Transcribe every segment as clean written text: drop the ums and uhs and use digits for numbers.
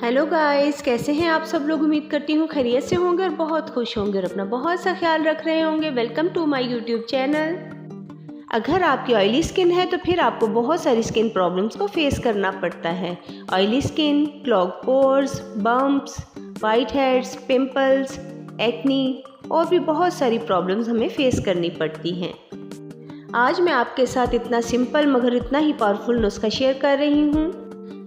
Hello guys, कैसे हैं आप सब लोग। उम्मीद करती हूँ खैरियत से होंगे और बहुत खुश होंगे और अपना बहुत सा ख्याल रख रहे होंगे। Welcome to my YouTube channel. अगर आपकी ऑयली स्किन है तो फिर आपको बहुत सारी स्किन प्रॉब्लम्स को फेस करना पड़ता है। Oily skin, clog pores, bumps, white heads, pimples, acne और भी बहुत सारी प्रॉब्लम्स हमें फेस करनी पड़ती हैं। आज मैं आपके साथ इतना सिंपल मगर इतना ही पावरफुल नुस्खा शेयर कर रही हूँ।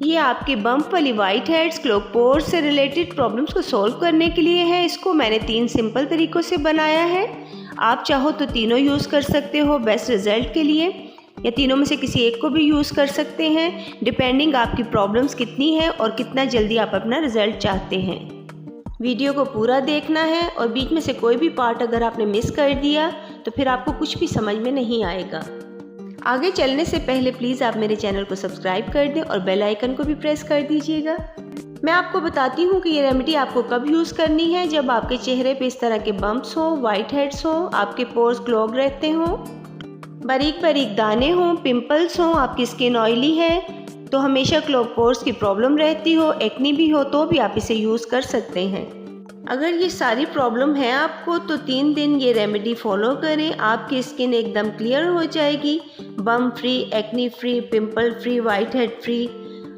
ये आपके बम्प वाली वाइट हेड्स, क्लॉग पोर्स से रिलेटेड प्रॉब्लम्स को सॉल्व करने के लिए है। इसको मैंने 3 सिंपल तरीक़ों से बनाया है। आप चाहो तो तीनों यूज़ कर सकते हो बेस्ट रिजल्ट के लिए, या तीनों में से किसी एक को भी यूज़ कर सकते हैं, डिपेंडिंग आपकी प्रॉब्लम्स कितनी है और कितना जल्दी आप अपना रिजल्ट चाहते हैं। वीडियो को पूरा देखना है और बीच में से कोई भी पार्ट अगर आपने मिस कर दिया तो फिर आपको कुछ भी समझ में नहीं आएगा। आगे चलने से पहले प्लीज़ आप मेरे चैनल को सब्सक्राइब कर दें और बेल आइकन को भी प्रेस कर दीजिएगा। मैं आपको बताती हूँ कि ये रेमेडी आपको कब यूज़ करनी है। जब आपके चेहरे पे इस तरह के बम्प्स हो, वाइट हेड्स हो, आपके पोर्स क्लॉग रहते हों, बारीक बारीक दाने हों, पिंपल्स हों, आपकी स्किन ऑयली है तो हमेशा क्लॉग पोर्स की प्रॉब्लम रहती हो, एक्नी भी हो तो भी आप इसे यूज़ कर सकते हैं। अगर ये सारी प्रॉब्लम है आपको तो 3 दिन ये रेमेडी फॉलो करें, आपकी स्किन एकदम क्लियर हो जाएगी। Bump free, acne free, pimple free, white head free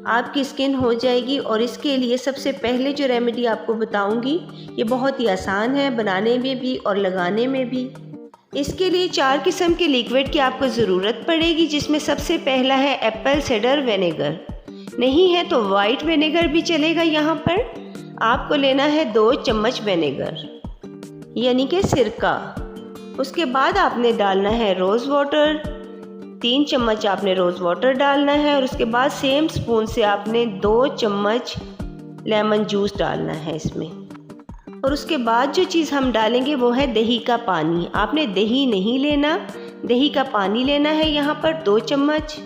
आपकी स्किन हो जाएगी। और इसके लिए सबसे पहले जो रेमेडी आपको बताऊंगी ये बहुत ही आसान है बनाने में भी और लगाने में भी। इसके लिए 4 किस्म के लिक्विड की आपको ज़रूरत पड़ेगी, जिसमें सबसे पहला है एप्पल साइडर विनेगर। नहीं है तो वाइट विनेगर भी चलेगा। यहाँ पर आपको लेना है 2 चम्मच विनेगर यानी कि सिरका। उसके बाद आपने डालना है रोज़ वाटर, 3 चम्मच आपने रोज़ वाटर डालना है। और उसके बाद सेम स्पून से आपने 2 चम्मच लेमन जूस डालना है इसमें। और उसके बाद जो चीज़ हम डालेंगे वो है दही का पानी। आपने दही नहीं लेना, दही का पानी लेना है यहाँ पर 2 चम्मच।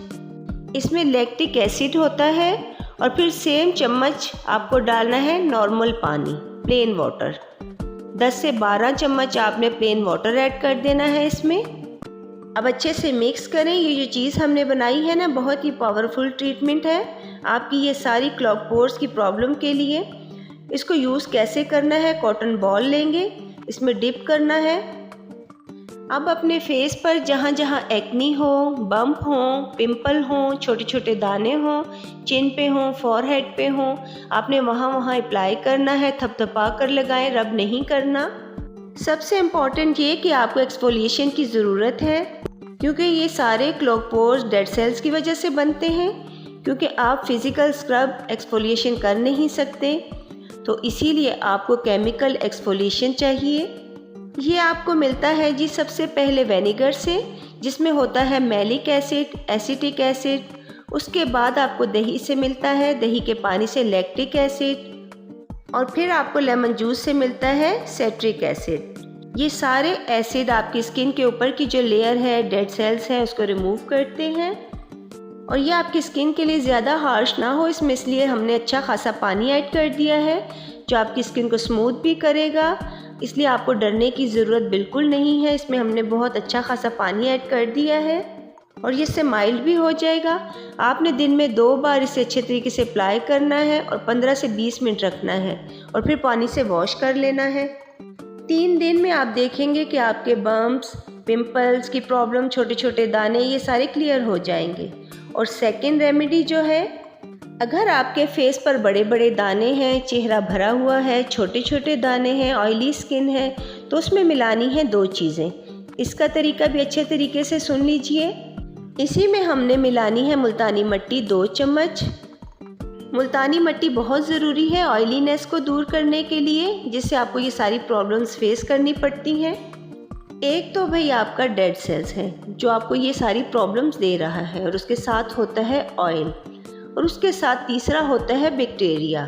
इसमें लैक्टिक एसिड होता है। और फिर सेम चम्मच आपको डालना है नॉर्मल पानी, प्लेन वाटर। 10 से 12 चम्मच आपने प्लेन वाटर ऐड कर देना है इसमें। अब अच्छे से मिक्स करें। ये जो चीज़ हमने बनाई है ना, बहुत ही पावरफुल ट्रीटमेंट है आपकी ये सारी क्लॉग पोर्स की प्रॉब्लम के लिए। इसको यूज़ कैसे करना है, कॉटन बॉल लेंगे, इसमें डिप करना है। अब अपने फेस पर जहाँ जहाँ एक्नी हो, बम्प हो, पिंपल हो, छोटे छोटे दाने हो, चिन पे हो, फॉरहेड पे हो, आपने वहाँ वहाँ अप्लाई करना है। थपथपा कर लगाएं, रब नहीं करना। सबसे इम्पॉर्टेंट ये कि आपको एक्सफोलिएशन की ज़रूरत है, क्योंकि ये सारे क्लॉग पोर्स डेड सेल्स की वजह से बनते हैं। क्योंकि आप फिज़िकल स्क्रब एक्सफोलिएशन कर नहीं सकते, तो इसीलिए आपको केमिकल एक्सफोलिएशन चाहिए। ये आपको मिलता है जी सबसे पहले विनेगर से, जिसमें होता है मैलिक एसिड, एसिटिक एसिड। उसके बाद आपको दही से मिलता है, दही के पानी से लैक्टिक एसिड। और फिर आपको लेमन जूस से मिलता है सिट्रिक एसिड। ये सारे एसिड आपकी स्किन के ऊपर की जो लेयर है, डेड सेल्स है, उसको रिमूव करते हैं। और ये आपकी स्किन के लिए ज़्यादा हार्श ना हो, इसलिए हमने अच्छा खासा पानी ऐड कर दिया है, जो आपकी स्किन को स्मूथ भी करेगा। इसलिए आपको डरने की ज़रूरत बिल्कुल नहीं है। इसमें हमने बहुत अच्छा खासा पानी ऐड कर दिया है और ये इससे माइल्ड भी हो जाएगा। आपने दिन में 2 बार इसे अच्छे तरीके से अप्लाई करना है और 15 से 20 मिनट रखना है और फिर पानी से वॉश कर लेना है। 3 दिन में आप देखेंगे कि आपके बम्प्स, पिंपल्स की प्रॉब्लम, छोटे छोटे दाने, ये सारे क्लियर हो जाएंगे। और सेकेंड रेमेडी जो है, अगर आपके फेस पर बड़े बड़े दाने हैं, चेहरा भरा हुआ है, छोटे छोटे दाने हैं, ऑयली स्किन है, तो उसमें मिलानी है 2 चीज़ें। इसका तरीका भी अच्छे तरीके से सुन लीजिए। इसी में हमने मिलानी है मुल्तानी मिट्टी 2 चम्मच। मुल्तानी मिट्टी बहुत ज़रूरी है ऑयलीनेस को दूर करने के लिए, जिससे आपको ये सारी प्रॉब्लम्स फेस करनी पड़ती हैं। एक तो भाई आपका डेड सेल्स है जो आपको ये सारी प्रॉब्लम्स दे रहा है, और उसके साथ होता है ऑयल, और उसके साथ तीसरा होता है बैक्टीरिया।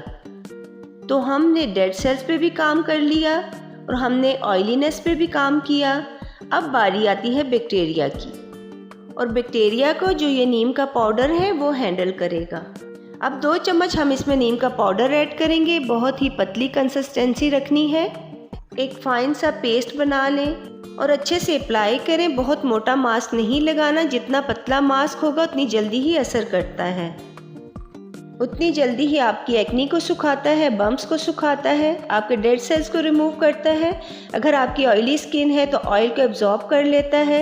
तो हमने डेड सेल्स पे भी काम कर लिया और हमने ऑयलीनेस पे भी काम किया। अब बारी आती है बैक्टीरिया की, और बैक्टीरिया को जो ये नीम का पाउडर है वो हैंडल करेगा। अब 2 चम्मच हम इसमें नीम का पाउडर ऐड करेंगे। बहुत ही पतली कंसिस्टेंसी रखनी है। एक फाइन सा पेस्ट बना लें और अच्छे से अप्लाई करें। बहुत मोटा मास्क नहीं लगाना, जितना पतला मास्क होगा उतनी जल्दी ही असर करता है। उतनी जल्दी ही आपकी एक्नी को सुखाता है, बम्प्स को सुखाता है, आपके डेड सेल्स को रिमूव करता है। अगर आपकी ऑयली स्किन है तो ऑयल को एब्जॉर्ब कर लेता है।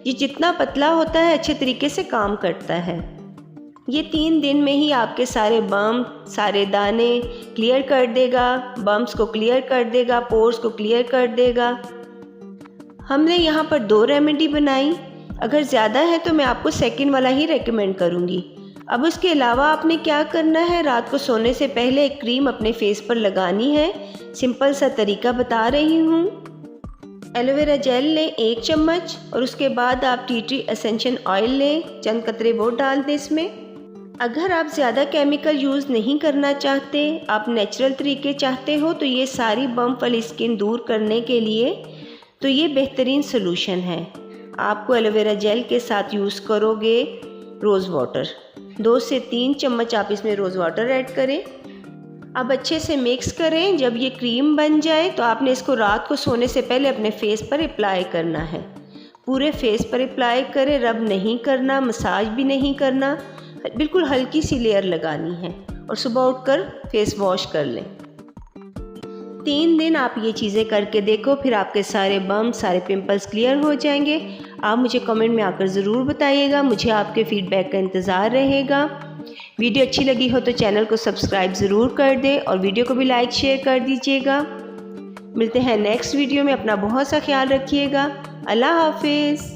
ये जितना पतला होता है अच्छे तरीके से काम करता है। ये 3 दिन में ही आपके सारे बम्प, सारे दाने क्लियर कर देगा, बम्प्स को क्लियर कर देगा, पोर्स को क्लियर कर देगा। हमने यहाँ पर 2 रेमेडी बनाई। अगर ज़्यादा है तो मैं आपको सेकंड वाला ही रेकमेंड करूँगी। अब उसके अलावा आपने क्या करना है, रात को सोने से पहले एक क्रीम अपने फेस पर लगानी है। सिंपल सा तरीका बता रही हूँ। एलोवेरा जेल लें 1 चम्मच और उसके बाद आप टी ट्री एसेंशियल ऑयल लें, चंद कतरे वो डाल दें इसमें। अगर आप ज़्यादा केमिकल यूज़ नहीं करना चाहते, आप नेचुरल तरीके चाहते हो, तो ये सारी बम्प वाली स्किन दूर करने के लिए तो ये बेहतरीन सोल्यूशन है। आपको एलोवेरा जेल के साथ यूज़ करोगे रोज़ वाटर, 2 से 3 चम्मच आप इसमें रोज़ वाटर ऐड करें। अब अच्छे से मिक्स करें। जब ये क्रीम बन जाए तो आपने इसको रात को सोने से पहले अपने फेस पर अप्लाई करना है। पूरे फेस पर अप्लाई करें, रब नहीं करना, मसाज भी नहीं करना, बिल्कुल हल्की सी लेयर लगानी है और सुबह उठकर फेस वॉश कर लें। 3 दिन आप ये चीज़ें करके देखो, फिर आपके सारे बम्प, सारे पिंपल्स क्लियर हो जाएंगे। आप मुझे कमेंट में आकर ज़रूर बताइएगा, मुझे आपके फीडबैक का इंतज़ार रहेगा। वीडियो अच्छी लगी हो तो चैनल को सब्सक्राइब ज़रूर कर दें और वीडियो को भी लाइक शेयर कर दीजिएगा। मिलते हैं नेक्स्ट वीडियो में। अपना बहुत सा ख्याल रखिएगा। अल्लाह हाफिज़।